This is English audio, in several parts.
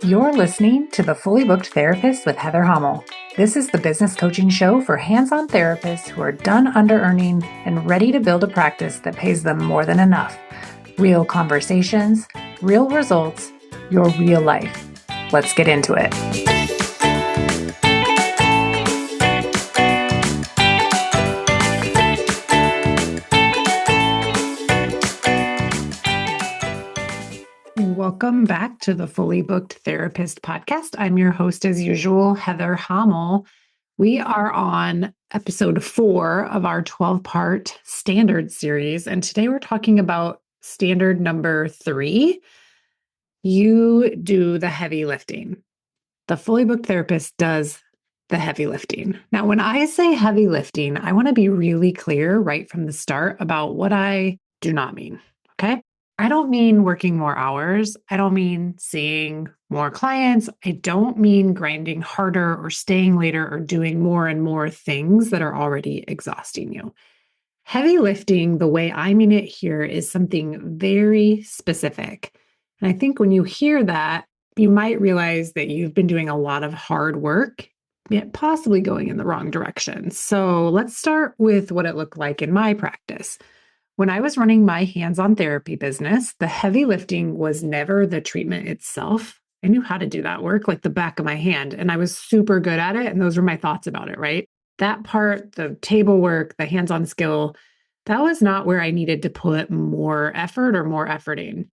You're listening to The Fully Booked Therapist with Heather Hommel. This is the business coaching show for hands-on therapists who are done under-earning and ready to build a practice that pays them more than enough. Real conversations, real results, your real life. Let's get into it. Welcome back to the Fully Booked Therapist podcast. I'm your host, as usual, Heather Hommel. We are on episode 4 of our 12-part standard series, and today we're talking about standard number 3. You do the heavy lifting. The Fully Booked Therapist does the heavy lifting. Now, when I say heavy lifting, I want to be really clear right from the start about what I do not mean, okay? I don't mean working more hours. I don't mean seeing more clients. I don't mean grinding harder or staying later or doing more and more things that are already exhausting you. Heavy lifting, the way I mean it here, is something very specific. And I think when you hear that, you might realize that you've been doing a lot of hard work, yet possibly going in the wrong direction. So let's start with what it looked like in my practice. When I was running my hands-on therapy business, the heavy lifting was never the treatment itself. I knew how to do that work like the back of my hand, and I was super good at it. And those were my thoughts about it, right? That part, the table work, the hands-on skill, that was not where I needed to put more effort or more efforting.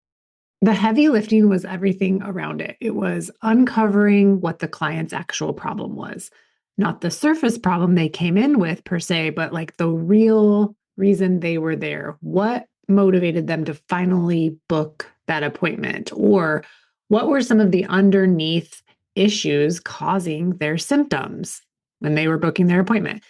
The heavy lifting was everything around it. It was uncovering what the client's actual problem was, not the surface problem they came in with per se, but like the real reason they were there. What motivated them to finally book that appointment? Or what were some of the underneath issues causing their symptoms when they were booking their appointment?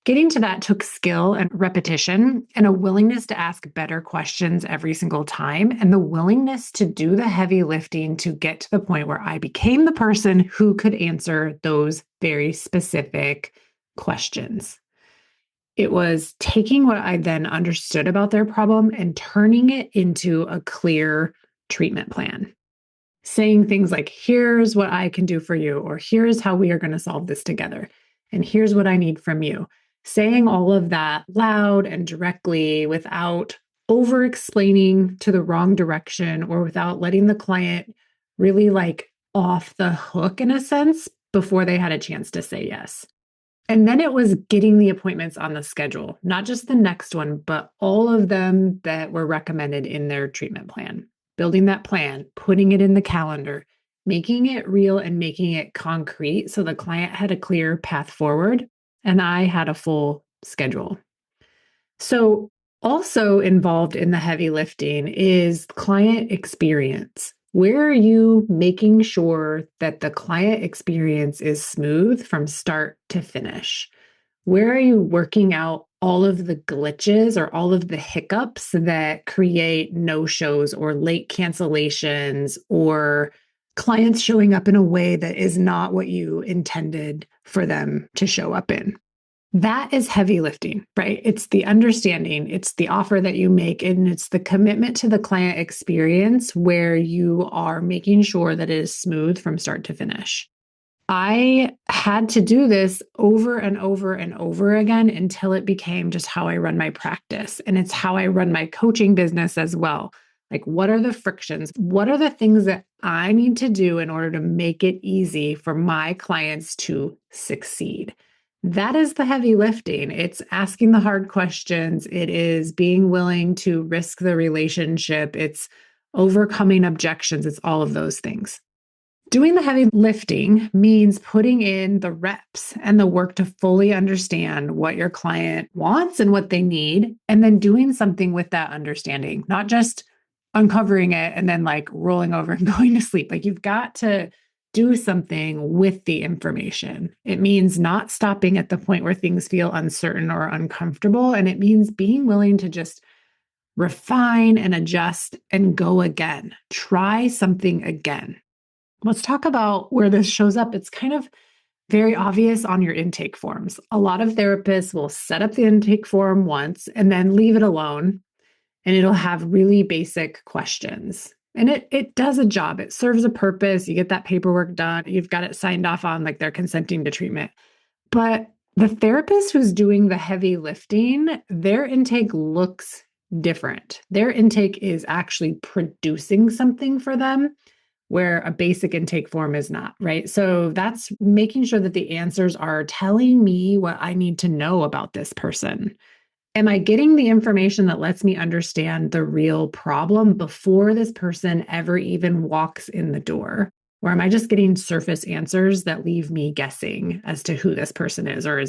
Getting to that took skill and repetition and a willingness to ask better questions every single time, and the willingness to do the heavy lifting to get to the point where I became the person who could answer those very specific questions. It was taking what I then understood about their problem and turning it into a clear treatment plan. Saying things like, here's what I can do for you, or here's how we are going to solve this together, and here's what I need from you. Saying all of that loud and directly without over explaining to the wrong direction or without letting the client really like off the hook in a sense before they had a chance to say yes. And then it was getting the appointments on the schedule, not just the next one, but all of them that were recommended in their treatment plan. Building that plan, putting it in the calendar, making it real and making it concrete so the client had a clear path forward and I had a full schedule. So also involved in the heavy lifting is client experience. Where are you making sure that the client experience is smooth from start to finish? Where are you working out all of the glitches or all of the hiccups that create no-shows or late cancellations or clients showing up in a way that is not what you intended for them to show up in? That is heavy lifting, right? It's the understanding, it's the offer that you make, and it's the commitment to the client experience where you are making sure that it is smooth from start to finish. I had to do this over and over and over again until it became just how I run my practice. And it's how I run my coaching business as well. Like, what are the frictions? What are the things that I need to do in order to make it easy for my clients to succeed? That is the heavy lifting. It's asking the hard questions. It is being willing to risk the relationship. It's overcoming objections. It's all of those things. Doing the heavy lifting means putting in the reps and the work to fully understand what your client wants and what they need, and then doing something with that understanding, not just uncovering it and then like rolling over and going to sleep. Like, you've got to do something with the information. It means not stopping at the point where things feel uncertain or uncomfortable. And it means being willing to just refine and adjust and go again. Try something again. Let's talk about where this shows up. It's kind of very obvious on your intake forms. A lot of therapists will set up the intake form once and then leave it alone, and it'll have really basic questions. And it does a job. It serves a purpose. You get that paperwork done. You've got it signed off on, like they're consenting to treatment. But the therapist who's doing the heavy lifting, their intake looks different. Their intake is actually producing something for them where a basic intake form is not, right? So that's making sure that the answers are telling me what I need to know about this person. Am I getting the information that lets me understand the real problem before this person ever even walks in the door? Or am I just getting surface answers that leave me guessing as to who this person is? Or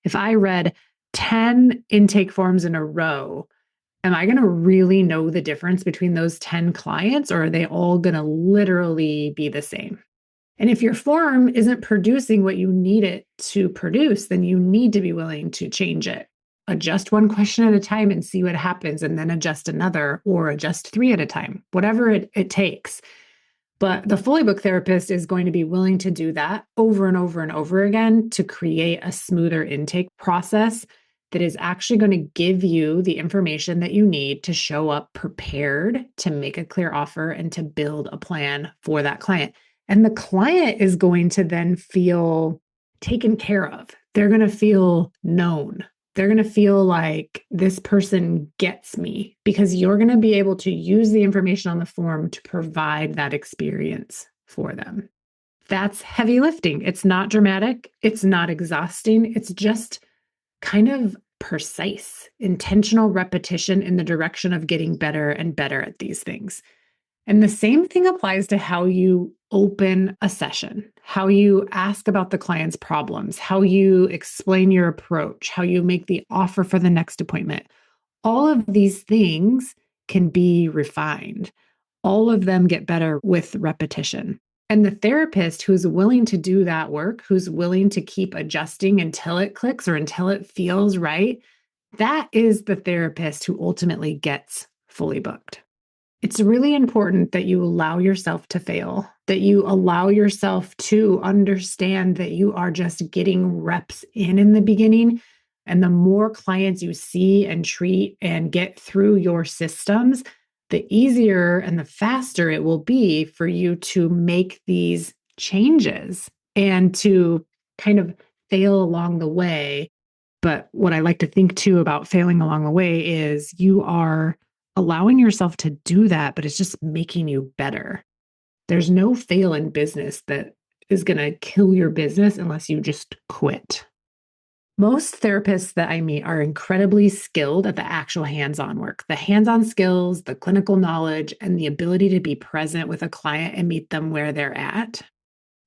if I read 10 intake forms in a row, am I going to really know the difference between those 10 clients, or are they all going to literally be the same? And if your form isn't producing what you need it to produce, then you need to be willing to change it. Adjust one question at a time and see what happens, and then adjust another, or adjust three at a time, whatever it takes. But the fully booked therapist is going to be willing to do that over and over and over again to create a smoother intake process that is actually going to give you the information that you need to show up prepared to make a clear offer and to build a plan for that client. And the client is going to then feel taken care of. They're going to feel known. They're going to feel like this person gets me, because you're going to be able to use the information on the form to provide that experience for them. That's heavy lifting. It's not dramatic. It's not exhausting. It's just kind of precise, intentional repetition in the direction of getting better and better at these things. And the same thing applies to how you open a session, how you ask about the client's problems, how you explain your approach, how you make the offer for the next appointment. All of these things can be refined. All of them get better with repetition. And the therapist who's willing to do that work, who's willing to keep adjusting until it clicks or until it feels right, that is the therapist who ultimately gets fully booked. It's really important that you allow yourself to fail, that you allow yourself to understand that you are just getting reps in the beginning. And the more clients you see and treat and get through your systems, the easier and the faster it will be for you to make these changes and to kind of fail along the way. But what I like to think too about failing along the way is you are allowing yourself to do that, but it's just making you better. There's no fail in business that is going to kill your business unless you just quit. Most therapists that I meet are incredibly skilled at the actual hands-on work, the hands-on skills, the clinical knowledge, and the ability to be present with a client and meet them where they're at.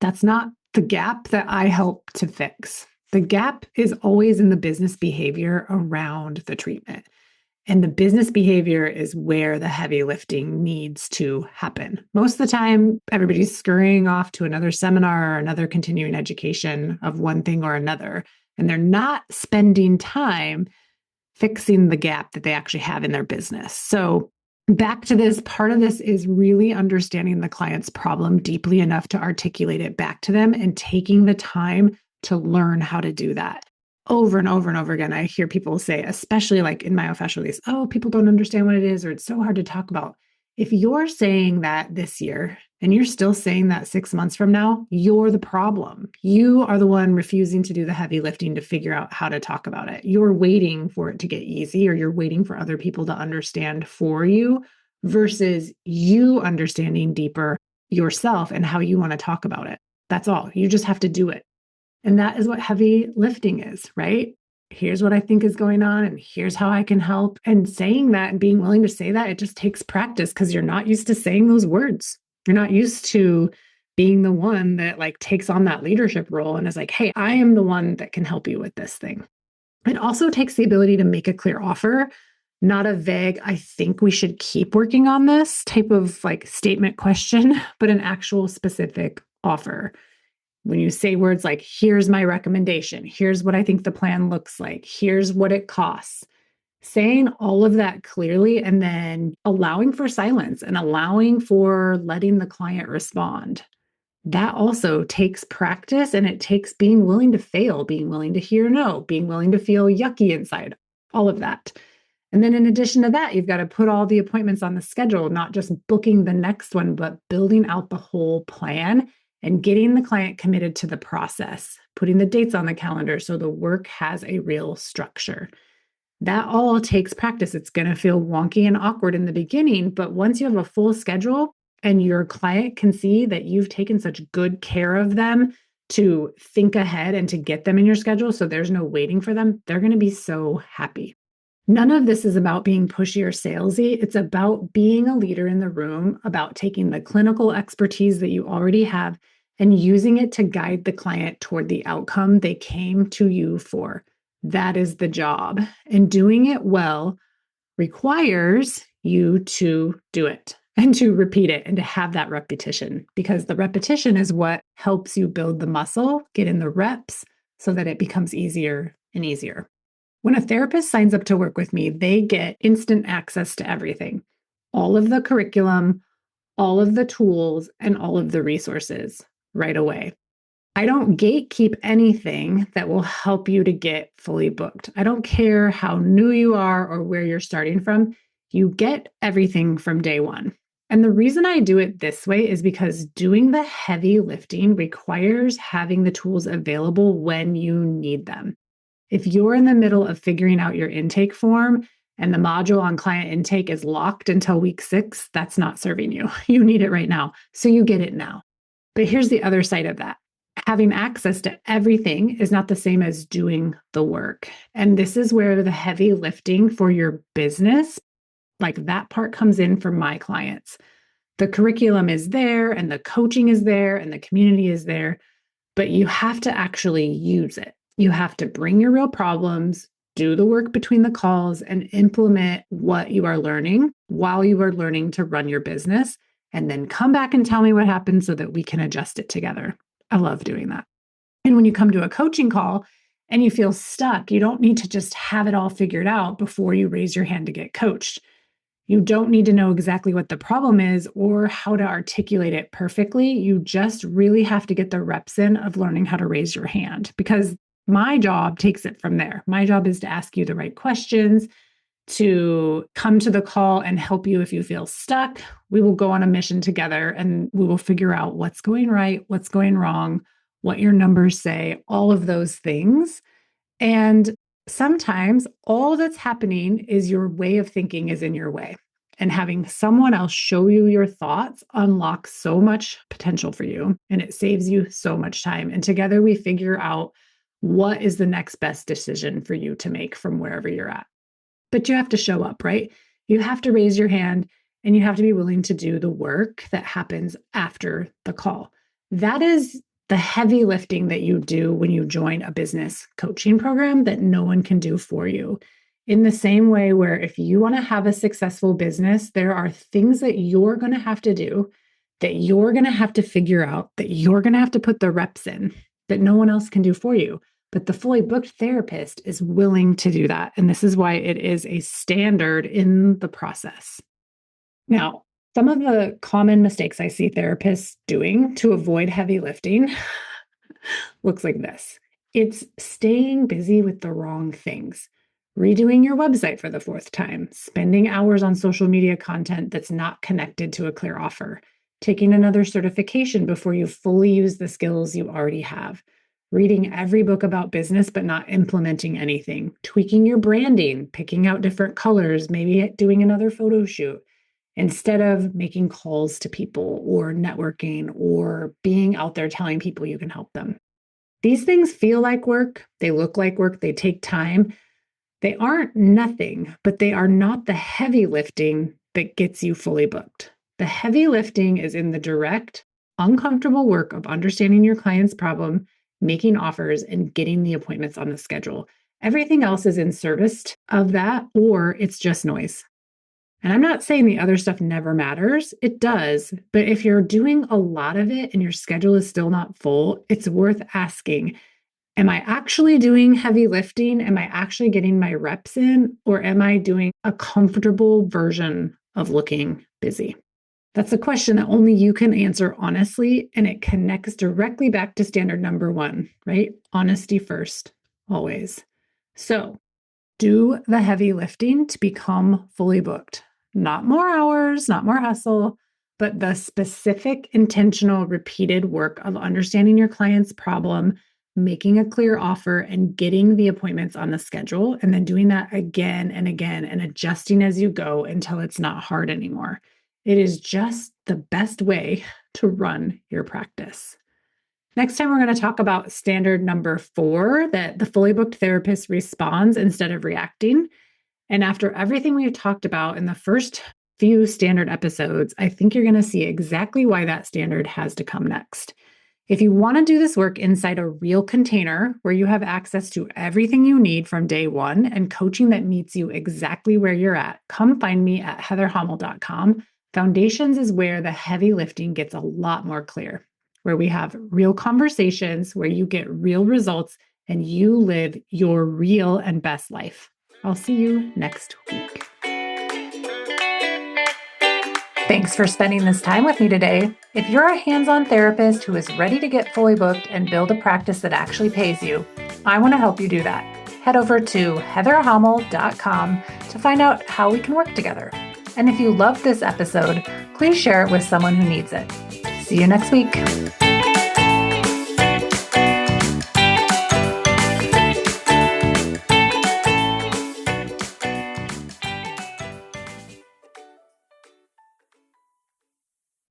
That's not the gap that I help to fix. The gap is always in the business behavior around the treatment. And the business behavior is where the heavy lifting needs to happen. Most of the time, everybody's scurrying off to another seminar or another continuing education of one thing or another. And they're not spending time fixing the gap that they actually have in their business. So back to this, part of this is really understanding the client's problem deeply enough to articulate it back to them and taking the time to learn how to do that. Over and over and over again, I hear people say, especially like in myofascial release, oh, people don't understand what it is, or it's so hard to talk about. If you're saying that this year and you're still saying that 6 months from now, you're the problem. You are the one refusing to do the heavy lifting to figure out how to talk about it. You're waiting for it to get easy, or you're waiting for other people to understand for you versus you understanding deeper yourself and how you want to talk about it. That's all. You just have to do it. And that is what heavy lifting is, right? Here's what I think is going on, and here's how I can help. And saying that and being willing to say that, it just takes practice because you're not used to saying those words. You're not used to being the one that like takes on that leadership role and is like, hey, I am the one that can help you with this thing. It also takes the ability to make a clear offer, not a vague, I think we should keep working on this type of like statement question, but an actual specific offer. When you say words like, here's my recommendation, here's what I think the plan looks like, here's what it costs, saying all of that clearly and then allowing for silence and allowing for letting the client respond. That also takes practice, and it takes being willing to fail, being willing to hear no, being willing to feel yucky inside, all of that. And then in addition to that, you've got to put all the appointments on the schedule, not just booking the next one, but building out the whole plan and getting the client committed to the process, putting the dates on the calendar so the work has a real structure. That all takes practice. It's going to feel wonky and awkward in the beginning, but once you have a full schedule and your client can see that you've taken such good care of them to think ahead and to get them in your schedule so there's no waiting for them, they're going to be so happy. None of this is about being pushy or salesy. It's about being a leader in the room, about taking the clinical expertise that you already have and using it to guide the client toward the outcome they came to you for. That is the job. And doing it well requires you to do it and to repeat it and to have that repetition, because the repetition is what helps you build the muscle, get in the reps so that it becomes easier and easier. When a therapist signs up to work with me, they get instant access to everything, all of the curriculum, all of the tools, and all of the resources right away. I don't gatekeep anything that will help you to get fully booked. I don't care how new you are or where you're starting from. You get everything from day one. And the reason I do it this way is because doing the heavy lifting requires having the tools available when you need them. If you're in the middle of figuring out your intake form and the module on client intake is locked until week 6, that's not serving you. You need it right now. So you get it now. But here's the other side of that. Having access to everything is not the same as doing the work. And this is where the heavy lifting for your business, like that part comes in for my clients. The curriculum is there and the coaching is there and the community is there, but you have to actually use it. You have to bring your real problems, do the work between the calls, and implement what you are learning while you are learning to run your business, and then come back and tell me what happened so that we can adjust it together. I love doing that. And when you come to a coaching call and you feel stuck, you don't need to just have it all figured out before you raise your hand to get coached. You don't need to know exactly what the problem is or how to articulate it perfectly. You just really have to get the reps in of learning how to raise your hand, because my job takes it from there. My job is to ask you the right questions, to come to the call and help you if you feel stuck. We will go on a mission together and we will figure out what's going right, what's going wrong, what your numbers say, all of those things. And sometimes all that's happening is your way of thinking is in your way. And having someone else show you your thoughts unlocks so much potential for you, and it saves you so much time. And together we figure out what is the next best decision for you to make from wherever you're at. But you have to show up, right? You have to raise your hand and you have to be willing to do the work that happens after the call. That is the heavy lifting that you do when you join a business coaching program that no one can do for you. In the same way, where if you want to have a successful business, there are things that you're going to have to do, that you're going to have to figure out, that you're going to have to put the reps in, that no one else can do for you. But the fully booked therapist is willing to do that. And this is why it is a standard in the process. Now, some of the common mistakes I see therapists doing to avoid heavy lifting looks like this. It's staying busy with the wrong things, redoing your website for the 4th time, spending hours on social media content that's not connected to a clear offer, taking another certification before you fully use the skills you already have, reading every book about business but not implementing anything, tweaking your branding, picking out different colors, maybe doing another photo shoot, instead of making calls to people or networking or being out there telling people you can help them. These things feel like work, they look like work, they take time. They aren't nothing, but they are not the heavy lifting that gets you fully booked. The heavy lifting is in the direct, uncomfortable work of understanding your client's problem, making offers, and getting the appointments on the schedule. Everything else is in service of that, or it's just noise. And I'm not saying the other stuff never matters. It does. But if you're doing a lot of it and your schedule is still not full, it's worth asking, am I actually doing heavy lifting? Am I actually getting my reps in? Or am I doing a comfortable version of looking busy? That's a question that only you can answer honestly. And it connects directly back to standard number 1, right? Honesty first, always. So Do the heavy lifting to become fully booked. Not more hours, not more hustle, but the specific, intentional, repeated work of understanding your client's problem, making a clear offer, and getting the appointments on the schedule, and then doing that again and again and adjusting as you go until it's not hard anymore. It is just the best way to run your practice. Next time, we're going to talk about standard number 4, that the fully booked therapist responds instead of reacting. And after everything we've talked about in the first few standard episodes, I think you're going to see exactly why that standard has to come next. If you want to do this work inside a real container where you have access to everything you need from day one and coaching that meets you exactly where you're at, come find me at heatherhommel.com. Foundations is where the heavy lifting gets a lot more clear, where we have real conversations, where you get real results, and you live your real and best life. I'll see you next week. Thanks for spending this time with me today. If you're a hands-on therapist who is ready to get fully booked and build a practice that actually pays you, I want to help you do that. Head over to heatherhommel.com to find out how we can work together. And if you loved this episode, please share it with someone who needs it. See you next week.